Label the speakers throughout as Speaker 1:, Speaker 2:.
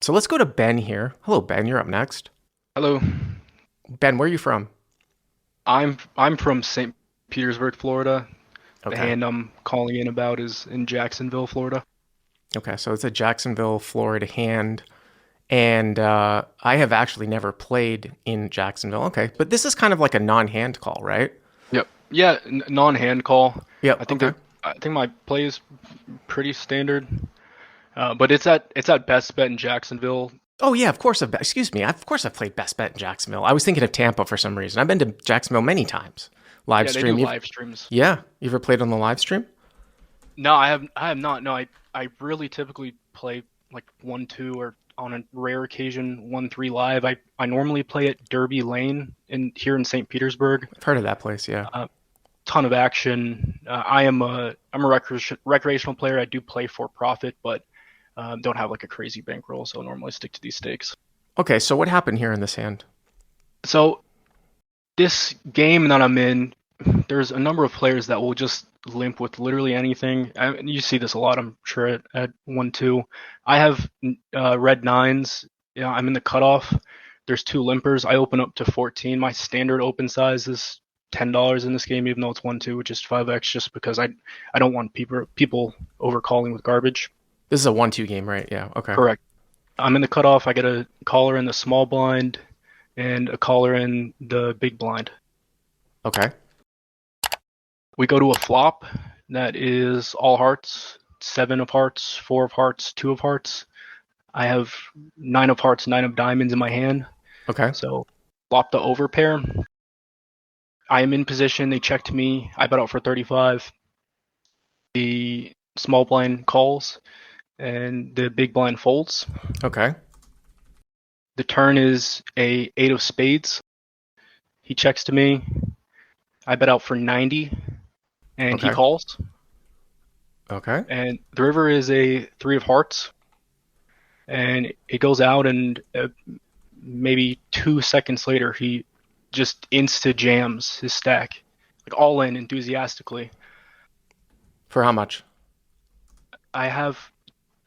Speaker 1: So let's go to Ben here. Hello, Ben. You're up next.
Speaker 2: Hello.
Speaker 1: Ben, where are you from?
Speaker 2: I'm from St. Petersburg, Florida. The
Speaker 1: Okay.
Speaker 2: hand I'm calling in about is in Jacksonville, Florida.
Speaker 1: Okay. So it's a Jacksonville, Florida hand. And I have actually never played in Jacksonville. Okay. But this is kind of like a non hand call, right?
Speaker 2: Yep. Yeah, non-hand call. I
Speaker 1: Yep.
Speaker 2: think
Speaker 1: Okay.
Speaker 2: that I think my play is pretty standard. But it's at Best Bet in Jacksonville.
Speaker 1: Oh, yeah. Of course. Excuse me. Of course I've played Best Bet in Jacksonville. I was thinking of Tampa for some reason. I've been to Jacksonville many times. Live
Speaker 2: Yeah, they do
Speaker 1: stream.
Speaker 2: live streams.
Speaker 1: Yeah. You ever played on the live stream?
Speaker 2: No, I have not. No, I really typically play like 1-2 or on a rare occasion 1-3 live. I normally play at Derby Lane in here in St. Petersburg.
Speaker 1: I've heard of that place. Yeah.
Speaker 2: Ton of action. I'm a recreational player. I do play for profit, but don't have like a crazy bankroll, so I normally stick to these stakes.
Speaker 1: Okay. So what happened here in this hand?
Speaker 2: So this game that I'm in, there's a number of players that will just limp with literally anything. You see this a lot, I'm sure, at 1-2. I have red nines. Yeah, I'm in the cutoff. There's two limpers. I open up to 14. My standard open size is $10 in this game, even though it's 1-2, which is 5x, just because I don't want people overcalling with garbage.
Speaker 1: This is a 1-2 game, right? Yeah. Okay.
Speaker 2: Correct. I'm in the cutoff. I get a caller in the small blind and a caller in the big blind.
Speaker 1: Okay.
Speaker 2: We go to a flop that is all hearts, seven of hearts, four of hearts, two of hearts. I have nine of hearts, nine of diamonds in my hand.
Speaker 1: Okay.
Speaker 2: So flop the over pair. I am in position. They checked me. I bet out for 35. The small blind calls and the big blind folds.
Speaker 1: Okay.
Speaker 2: The turn is a eight of spades. He checks to me. I bet out for 90 and he
Speaker 1: Okay.
Speaker 2: calls.
Speaker 1: Okay.
Speaker 2: And the river is a three of hearts. And it goes out, and maybe 2 seconds later, he just insta jams his stack, like all in enthusiastically.
Speaker 1: For how much?
Speaker 2: I have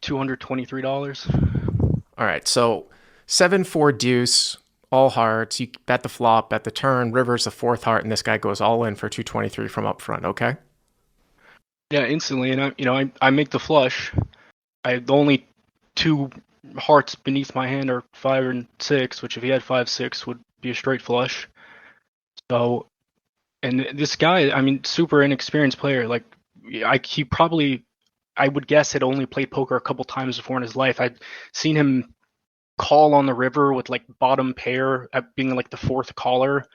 Speaker 2: $223.
Speaker 1: All right. So 7-4 deuce, all hearts. You bet the flop, bet the turn. River's the fourth heart, and this guy goes all in for 223 from up front. Okay.
Speaker 2: Yeah, instantly, and I make the flush. The only two hearts beneath my hand are five and six, which if he had 5-6 would be a straight flush. So, and this guy, I mean, super inexperienced player. Like, he probably, I would guess, had only played poker a couple times before in his life. I'd seen him call on the river with like bottom pair at being like the fourth caller.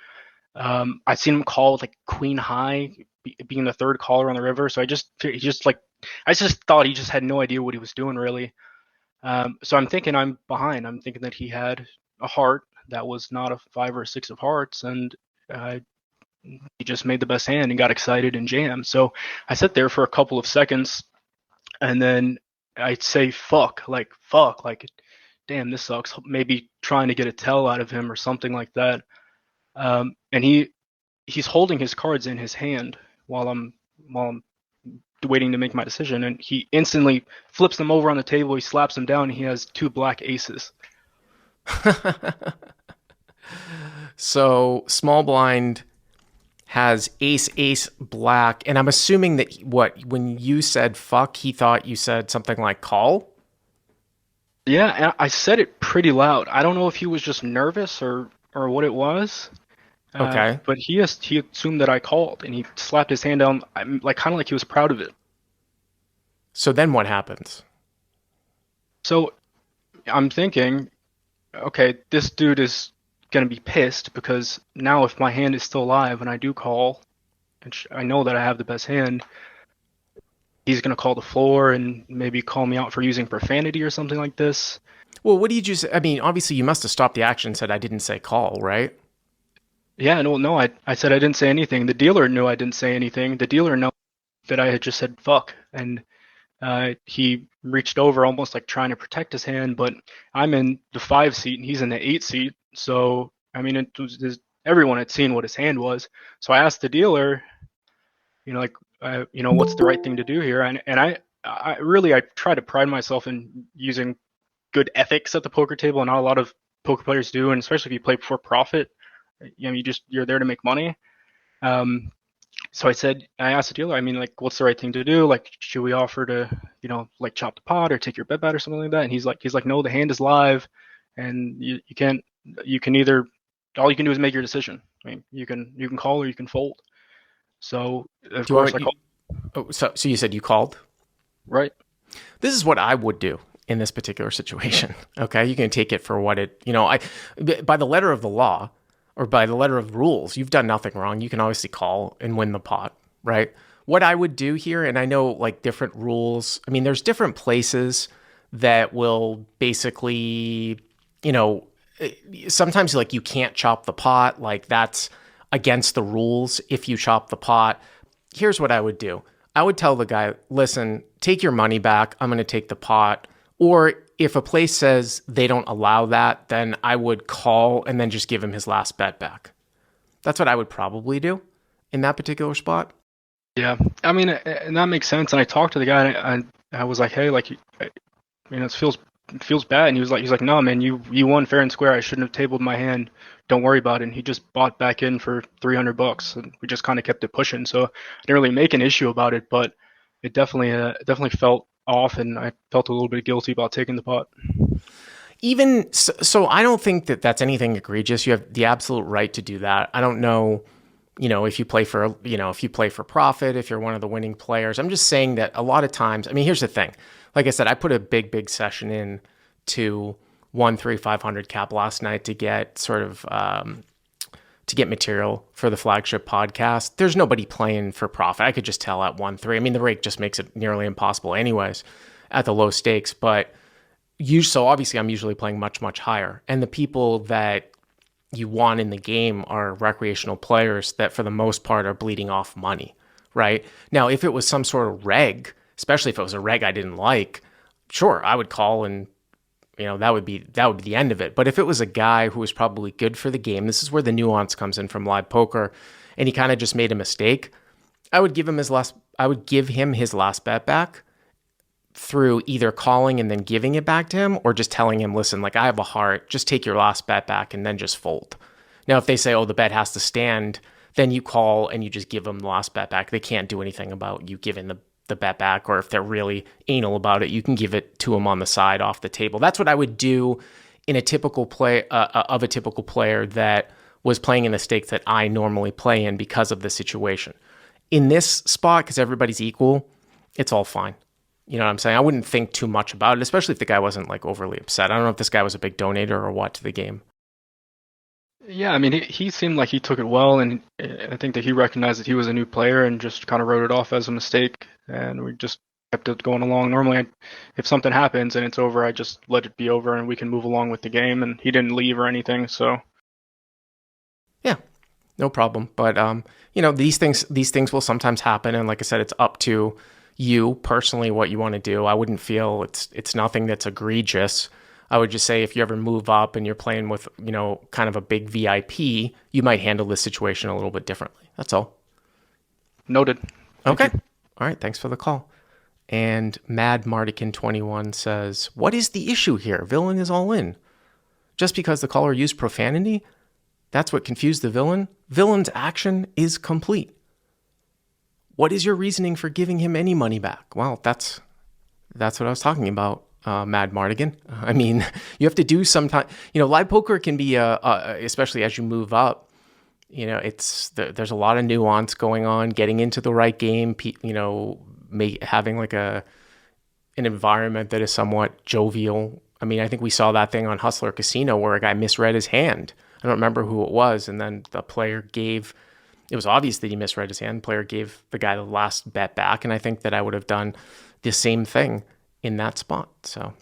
Speaker 2: I've seen him call with like queen high being the third caller on the river. So I just thought he just had no idea what he was doing really. So I'm thinking I'm behind. I'm thinking that he had a heart that was not a five or six of hearts, and uh, he just made the best hand and got excited and jammed. So I sit there for a couple of seconds, and then I say fuck, like damn, this sucks. Maybe trying to get a tell out of him or something like that. And he's holding his cards in his hand while I'm waiting to make my decision, and he instantly flips them over on the table. He slaps them down. And he has two black aces.
Speaker 1: So small blind has ace, ace, black. And I'm assuming that when you said fuck, he thought you said something like call?
Speaker 2: Yeah, and I said it pretty loud. I don't know if he was just nervous or what it was.
Speaker 1: Okay.
Speaker 2: But he assumed that I called, and he slapped his hand down, like kind of like he was proud of it.
Speaker 1: So then what happens?
Speaker 2: So I'm thinking, okay, this dude is gonna be pissed because now if my hand is still alive and I do call, and I know that I have the best hand, he's gonna call the floor and maybe call me out for using profanity or something like this.
Speaker 1: Well, what did you say? I mean, obviously you must have stopped the action and said I didn't say call, right?
Speaker 2: Yeah, no, I said I didn't say anything. The dealer knew I didn't say anything. The dealer knew that I had just said fuck, and he reached over almost like trying to protect his hand, but I'm in the five seat and he's in the eight seat. So, I mean, everyone had seen what his hand was. So I asked the dealer, like, what's the right thing to do here? And I really, I try to pride myself in using good ethics at the poker table, and not a lot of poker players do, and especially if you play for profit, you're there to make money. So I asked the dealer, I mean, like, what's the right thing to do? Like, should we offer to, like chop the pot or take your bet back or something like that? And he's like, no, the hand is live, and you can't, you can either, all you can do is make your decision. I mean, you can call or you can fold. So of
Speaker 1: Do you
Speaker 2: course
Speaker 1: want
Speaker 2: I
Speaker 1: you?
Speaker 2: called,
Speaker 1: Oh, so you said you called.
Speaker 2: right?
Speaker 1: This is what I would do in this particular situation. Okay, you can take it for what it. By the letter of the law or by the letter of rules, you've done nothing wrong. You can obviously call and win the pot, right? What I would do here, and I know like different rules. I mean, there's different places that will basically, you know, sometimes like you can't chop the pot. Like that's against the rules if you chop the pot. Here's what I would do. I would tell the guy, listen, take your money back. I'm going to take the pot. Or if a place says they don't allow that, then I would call and then just give him his last bet back. That's what I would probably do in that particular spot.
Speaker 2: Yeah, I mean, and that makes sense. And I talked to the guy, and I was like, hey, like, it feels bad. And he's like, no, man, you won fair and square. I shouldn't have tabled my hand. Don't worry about it. And he just bought back in for $300, and we just kind of kept it pushing. So I didn't really make an issue about it, but it definitely felt off, and I felt a little bit guilty about taking the pot.
Speaker 1: Even so, I don't think that that's anything egregious. You have the absolute right to do that. I don't know, if you play for, if you play for profit, if you're one of the winning players. I'm just saying that a lot of times, I mean, here's the thing. Like I said, I put a big session in to 1-3-500 cap last night to get sort of, to get material for the flagship podcast. There's nobody playing for profit. I could just tell at 1-3. I mean, the rake just makes it nearly impossible anyways at the low stakes, but so obviously I'm usually playing much higher. And the people that you want in the game are recreational players that for the most part are bleeding off money, right? Now, if it was some sort of reg, especially if it was a reg I didn't like, sure, I would call and that would be the end of it. But if it was a guy who was probably good for the game, this is where the nuance comes in from live poker, and he kind of just made a mistake, I would give him his last bet back through either calling and then giving it back to him, or just telling him, listen, like, I have a heart, just take your last bet back and then just fold. Now, if they say, oh, the bet has to stand, then you call and you just give them the last bet back. They can't do anything about you giving the bet back, or if they're really anal about it, you can give it to them on the side off the table. That's what I would do in a typical play of a typical player that was playing in the stakes that I normally play in because of the situation. In this spot, because everybody's equal, it's all fine. You know what I'm saying? I wouldn't think too much about it, especially if the guy wasn't like overly upset. I don't know if this guy was a big donator or what to the game.
Speaker 2: Yeah, I mean, he seemed like he took it well, and I think that he recognized that he was a new player and just kind of wrote it off as a mistake, and we just kept it going along. Normally, if something happens and it's over, I just let it be over and we can move along with the game, and he didn't leave or anything, so.
Speaker 1: Yeah, no problem. But, these things will sometimes happen, and like I said, it's up to you personally what you want to do. I wouldn't feel it's nothing that's egregious. I would just say if you ever move up and you're playing with, kind of a big VIP, you might handle this situation a little bit differently. That's all.
Speaker 2: Noted.
Speaker 1: Okay. All right. Thanks for the call. And Mad Mardican 21 says, what is the issue here? Villain is all in. Just because the caller used profanity, that's what confused the villain. Villain's action is complete. What is your reasoning for giving him any money back? Well, that's what I was talking about, Mad Mardigan. I mean, you have to do sometimes. Live poker can be, especially as you move up, there's a lot of nuance going on, getting into the right game, having like an environment that is somewhat jovial. I mean, I think we saw that thing on Hustler Casino where a guy misread his hand. I don't remember who it was, and then the player it was obvious that he misread his hand. The player gave the guy the last bet back, and I think that I would have done the same thing in that spot. So